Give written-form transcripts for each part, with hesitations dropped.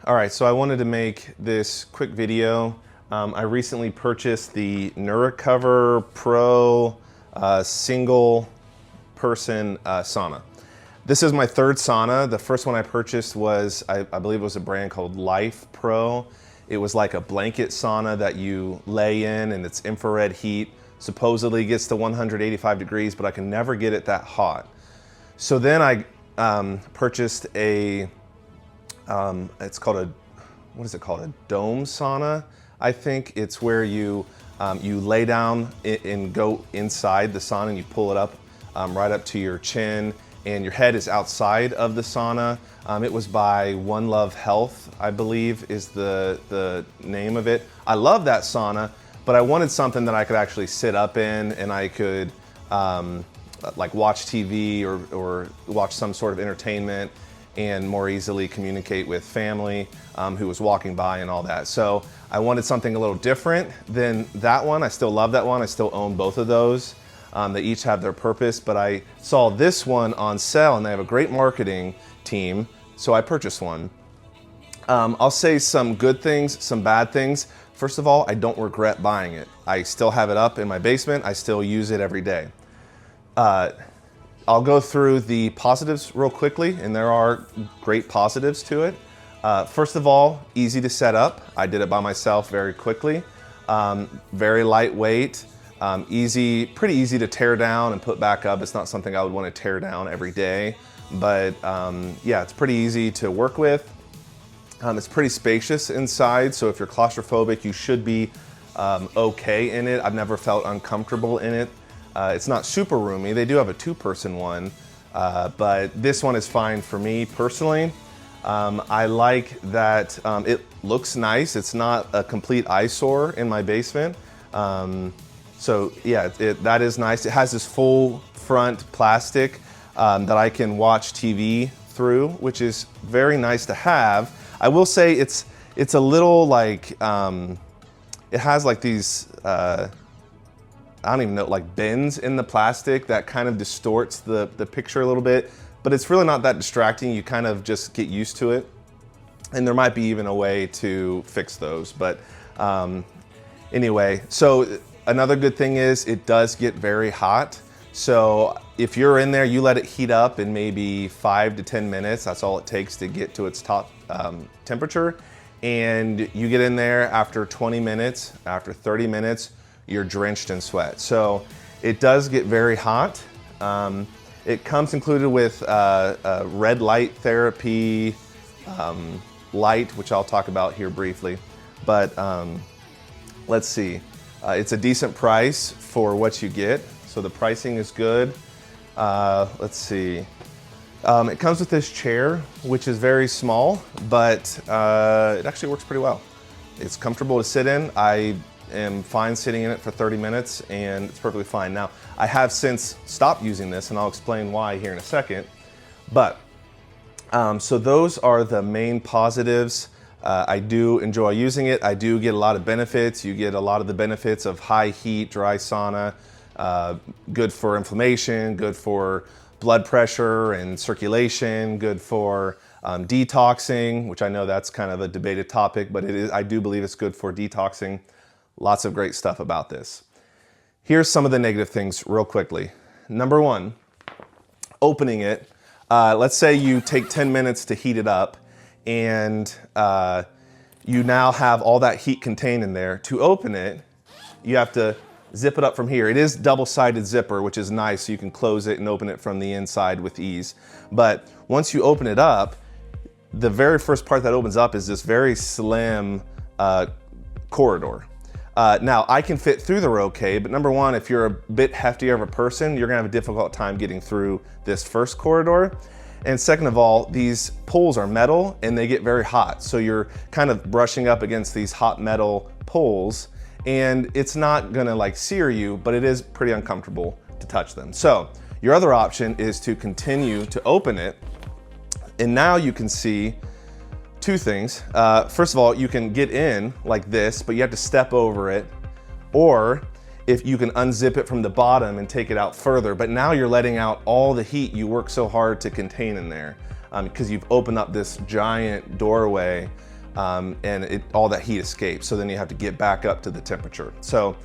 All right, so I wanted to make this quick video. I recently purchased the Nurecover Pro single person sauna. This is my third sauna. The first one I purchased was, I believe it was a brand called Life Pro. It was like a blanket sauna that you lay in and it's infrared heat. Supposedly gets to 185 degrees, but I can never get it that hot. So then I purchased a, it's called a, what is it called? A dome sauna. I think it's where you lay down and go inside the sauna and you pull it up right up to your chin and your head is outside of the sauna. It was by One Love Health, I believe is the name of it. I love that sauna, but I wanted something that I could actually sit up in and I could like watch TV or watch some sort of entertainment and more easily communicate with family who was walking by and all that. So I wanted something a little different than that one. I still love that one. I still own both of those. They each have their purpose, but I saw this one on sale and they have a great marketing team, so I purchased one. I'll say some good things, some bad things. First of all, I don't regret buying it. I still have it up in my basement. I still use it every day. I'll go through the positives real quickly, and there are great positives to it. First of all, easy to set up. I did it by myself very quickly. Very lightweight, pretty easy to tear down and put back up. It's not something I would want to tear down every day, but yeah, it's pretty easy to work with. It's pretty spacious inside, so if you're claustrophobic, you should be okay in it. I've never felt uncomfortable in it. It's not super roomy. They do have a two-person one, but this one is fine for me personally. I like that it looks nice. It's not a complete eyesore in my basement. So yeah, that is nice. It has this full front plastic that I can watch TV through, which is very nice to have. I will say it's a little like, it has like these, I don't even know, like bends in the plastic that kind of distorts the picture a little bit, but it's really not that distracting. You kind of just get used to it. And there might be even a way to fix those. But anyway, so another good thing is it does get very hot. So if you're in there, you let it heat up in maybe 5 to 10 minutes. That's all it takes to get to its top temperature. And you get in there after 20 minutes, after 30 minutes, you're drenched in sweat. So it does get very hot. It comes included with a red light therapy light, which I'll talk about here briefly. But let's see, it's a decent price for what you get. So the pricing is good. Let's see. It comes with this chair, which is very small, but it actually works pretty well. It's comfortable to sit in. I am fine sitting in it for 30 minutes and it's perfectly fine. Now, I have since stopped using this and I'll explain why here in a second. But, so those are the main positives. I do enjoy using it. I do get a lot of benefits. You get a lot of the benefits of high heat, dry sauna, good for inflammation, good for blood pressure and circulation, good for detoxing, which I know that's kind of a debated topic, but it is, I do believe it's good for detoxing. Lots of great stuff about this. Here's some of the negative things real quickly. Number one, opening it. Let's say you take 10 minutes to heat it up and you now have all that heat contained in there. To open it, you have to zip it up from here. It is double-sided zipper, which is nice, so you can close it and open it from the inside with ease. But once you open it up, the very first part that opens up is this very slim corridor. Now, I can fit through there okay, but number one, if you're a bit heftier of a person, you're gonna have a difficult time getting through this first corridor. And second of all, these poles are metal and they get very hot. So you're kind of brushing up against these hot metal poles and it's not gonna like sear you, but it is pretty uncomfortable to touch them. So your other option is to continue to open it. And now you can see two things. First of all, you can get in like this, but you have to step over it. Or if you can unzip it from the bottom and take it out further, but now you're letting out all the heat you work so hard to contain in there because you've opened up this giant doorway and all that heat escapes. So then you have to get back up to the temperature. So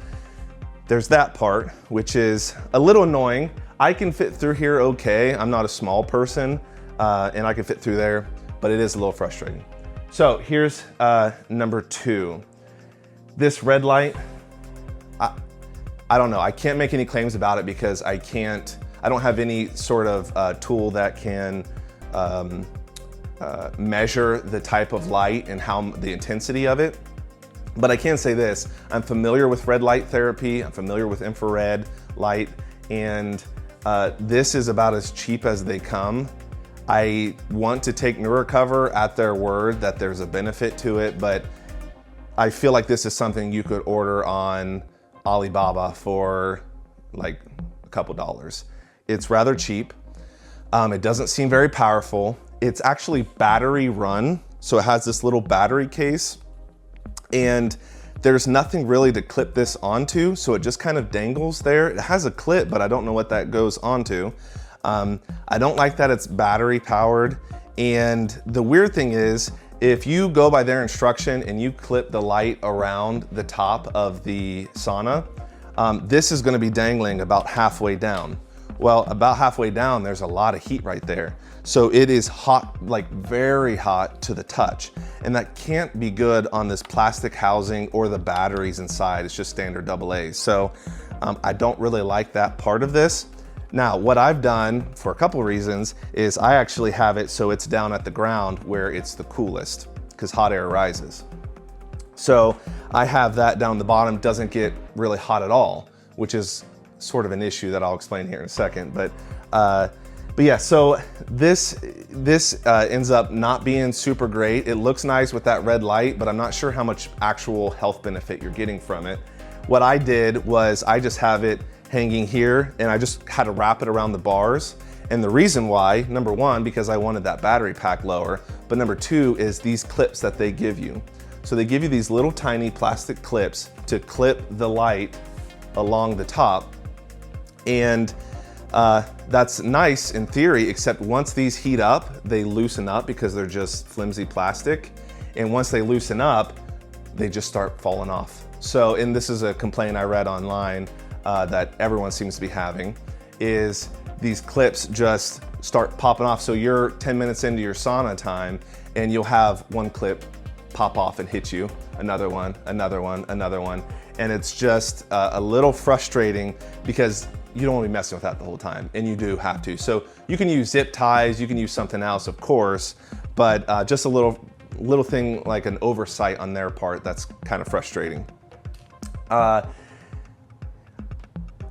there's that part, which is a little annoying. I can fit through here okay. I'm not a small person, and I can fit through there, but it is a little frustrating. So here's number 2. This red light, I don't know. I can't make any claims about it because I don't have any sort of tool that can measure the type of light and the intensity of it. But I can say this, I'm familiar with red light therapy, I'm familiar with infrared light, and this is about as cheap as they come. I want to take Nurecover at their word that there's a benefit to it, but I feel like this is something you could order on Alibaba for like a couple dollars. It's rather cheap. It doesn't seem very powerful. It's actually battery run, so it has this little battery case, and there's nothing really to clip this onto, so it just kind of dangles there. It has a clip, but I don't know what that goes onto. I don't like that it's battery powered, and the weird thing is, if you go by their instruction and you clip the light around the top of the sauna, this is gonna be dangling about halfway down. Well, about halfway down, there's a lot of heat right there. So it is hot, like very hot to the touch. And that can't be good on this plastic housing or the batteries inside. It's just standard AA. So I don't really like that part of this. Now, what I've done for a couple of reasons is I actually have it so it's down at the ground where it's the coolest, because hot air rises. So I have that down the bottom, doesn't get really hot at all, which is sort of an issue that I'll explain here in a second. But yeah, so this ends up not being super great. It looks nice with that red light, but I'm not sure how much actual health benefit you're getting from it. What I did was I just have it hanging here, and I just had to wrap it around the bars. And the reason why, number 1, because I wanted that battery pack lower, but number 2 is these clips that they give you. So they give you these little tiny plastic clips to clip the light along the top. And that's nice in theory, except once these heat up, they loosen up because they're just flimsy plastic. And once they loosen up, they just start falling off. So, and this is a complaint I read online that everyone seems to be having, is these clips just start popping off. So you're 10 minutes into your sauna time and you'll have one clip pop off and hit you, another one, another one, another one. And it's just a little frustrating because you don't want to be messing with that the whole time, and you do have to. So you can use zip ties, you can use something else, of course, but just a little thing like an oversight on their part that's kind of frustrating.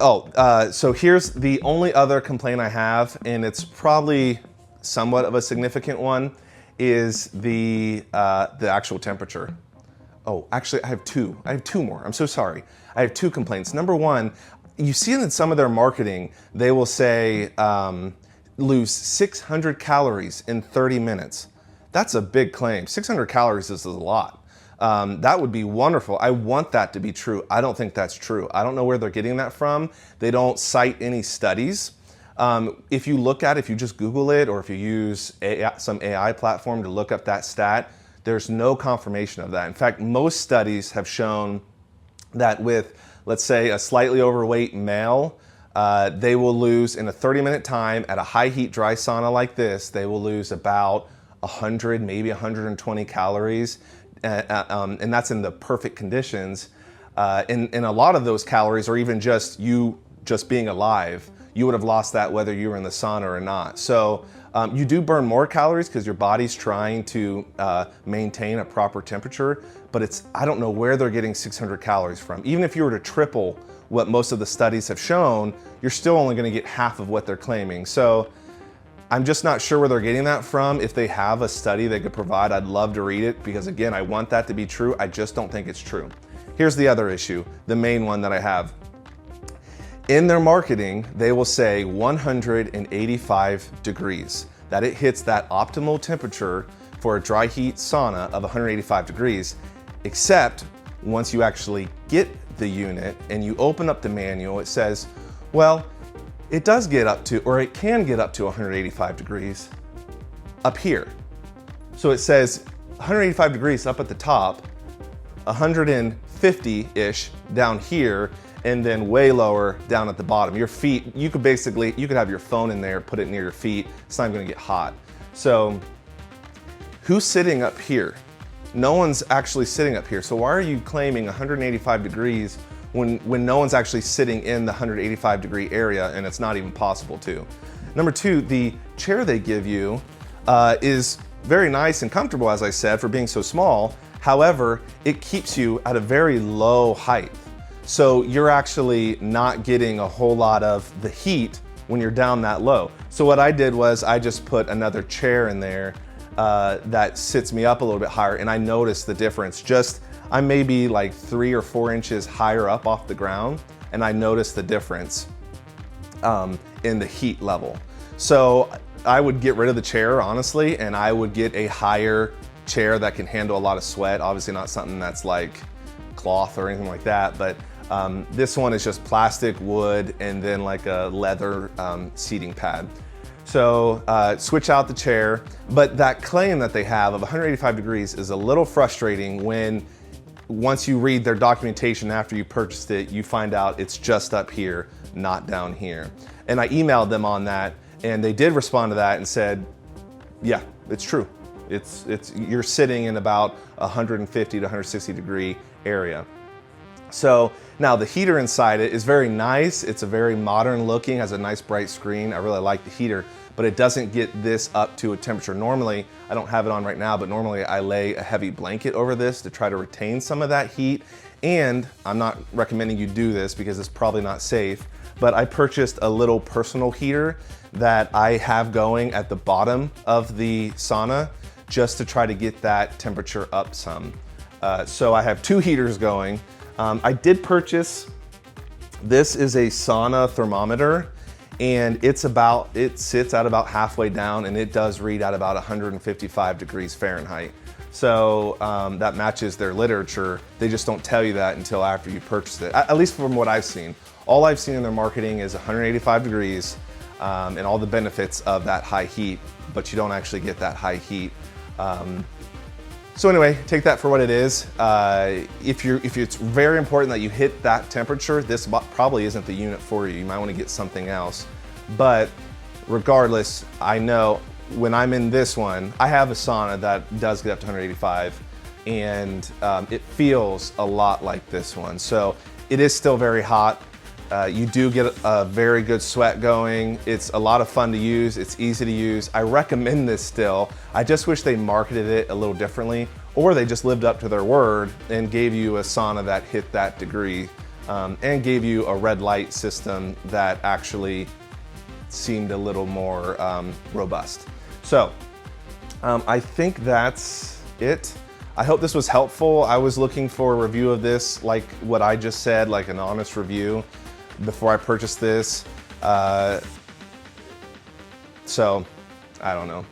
So here's the only other complaint I have, and it's probably somewhat of a significant one, is the actual temperature. Oh, actually, I have two more. I'm so sorry. I have 2 complaints. Number 1, you see in some of their marketing, they will say lose 600 calories in 30 minutes. That's a big claim. 600 calories is a lot. That would be wonderful. I want that to be true. I don't think that's true. I don't know where they're getting that from. They don't cite any studies. If you look at it, if you just Google it, or if you use some AI platform to look up that stat, there's no confirmation of that. In fact, most studies have shown that with, let's say, a slightly overweight male, they will lose in a 30-minute time at a high heat dry sauna like this, they will lose about 100, maybe 120 calories. And that's in the perfect conditions. And a lot of those calories are even just you just being alive. You would have lost that whether you were in the sauna or not. So you do burn more calories because your body's trying to maintain a proper temperature, but I don't know where they're getting 600 calories from. Even if you were to triple what most of the studies have shown, you're still only gonna get half of what they're claiming. So I'm just not sure where they're getting that from. If they have a study they could provide, I'd love to read it, because again, I want that to be true. I just don't think it's true. Here's the other issue, the main one that I have. In their marketing, they will say 185 degrees, that it hits that optimal temperature for a dry heat sauna of 185 degrees, except once you actually get the unit and you open up the manual, it says, well, it does get up to, or it can get up to 185 degrees up here. So it says 185 degrees up at the top, 150-ish down here, and then way lower down at the bottom. Your feet, you could have your phone in there, put it near your feet, it's not gonna get hot. So who's sitting up here? No one's actually sitting up here. So why are you claiming 185 degrees when no one's actually sitting in the 185 degree area, and it's not even possible to? Number two, the chair they give you is very nice and comfortable, as I said, for being so small. However, it keeps you at a very low height. So you're actually not getting a whole lot of the heat when you're down that low. So what I did was I just put another chair in there that sits me up a little bit higher, and I noticed the difference. I'm maybe like 3 or 4 inches higher up off the ground, and I noticed the difference in the heat level. So I would get rid of the chair, honestly, and I would get a higher chair that can handle a lot of sweat. Obviously not something that's like cloth or anything like that, but this one is just plastic, wood, and then like a leather seating pad. So switch out the chair, but that claim that they have of 185 degrees is a little frustrating when once you read their documentation after you purchased it, you find out it's just up here, not down here. And I emailed them on that, and they did respond to that and said, yeah, it's true. You're sitting in about 150 to 160 degree area. So now the heater inside it is very nice. It's a very modern looking, has a nice bright screen. I really like the heater, but it doesn't get this up to a temperature. Normally, I don't have it on right now, but normally I lay a heavy blanket over this to try to retain some of that heat. And I'm not recommending you do this because it's probably not safe, but I purchased a little personal heater that I have going at the bottom of the sauna just to try to get that temperature up some. So I have 2 heaters going. I did purchase, this is a sauna thermometer, and it sits at about halfway down, and it does read at about 155 degrees Fahrenheit. So that matches their literature. They just don't tell you that until after you purchase it, at least from what I've seen. All I've seen in their marketing is 185 degrees and all the benefits of that high heat, but you don't actually get that high heat. So anyway, take that for what it is. If it's very important that you hit that temperature, this probably isn't the unit for you. You might want to get something else. But regardless, I know when I'm in this one, I have a sauna that does get up to 185, and it feels a lot like this one. So it is still very hot. You do get a very good sweat going. It's a lot of fun to use. It's easy to use. I recommend this still. I just wish they marketed it a little differently, or they just lived up to their word and gave you a sauna that hit that degree and gave you a red light system that actually seemed a little more robust. So I think that's it. I hope this was helpful. I was looking for a review of this, like what I just said, like an honest review before I purchased this. So I don't know.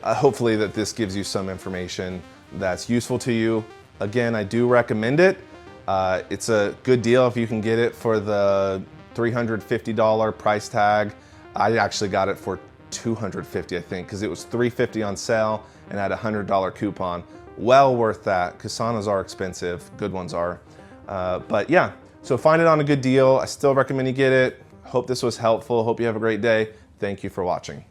Hopefully that this gives you some information that's useful to you. Again, I do recommend it. It's a good deal if you can get it for the $350 price tag. I actually got it for $250, I think, because it was $350 on sale and had a $100 coupon. Well worth that, because saunas are expensive, good ones are. But yeah, so find it on a good deal. I still recommend you get it. Hope this was helpful. Hope you have a great day. Thank you for watching.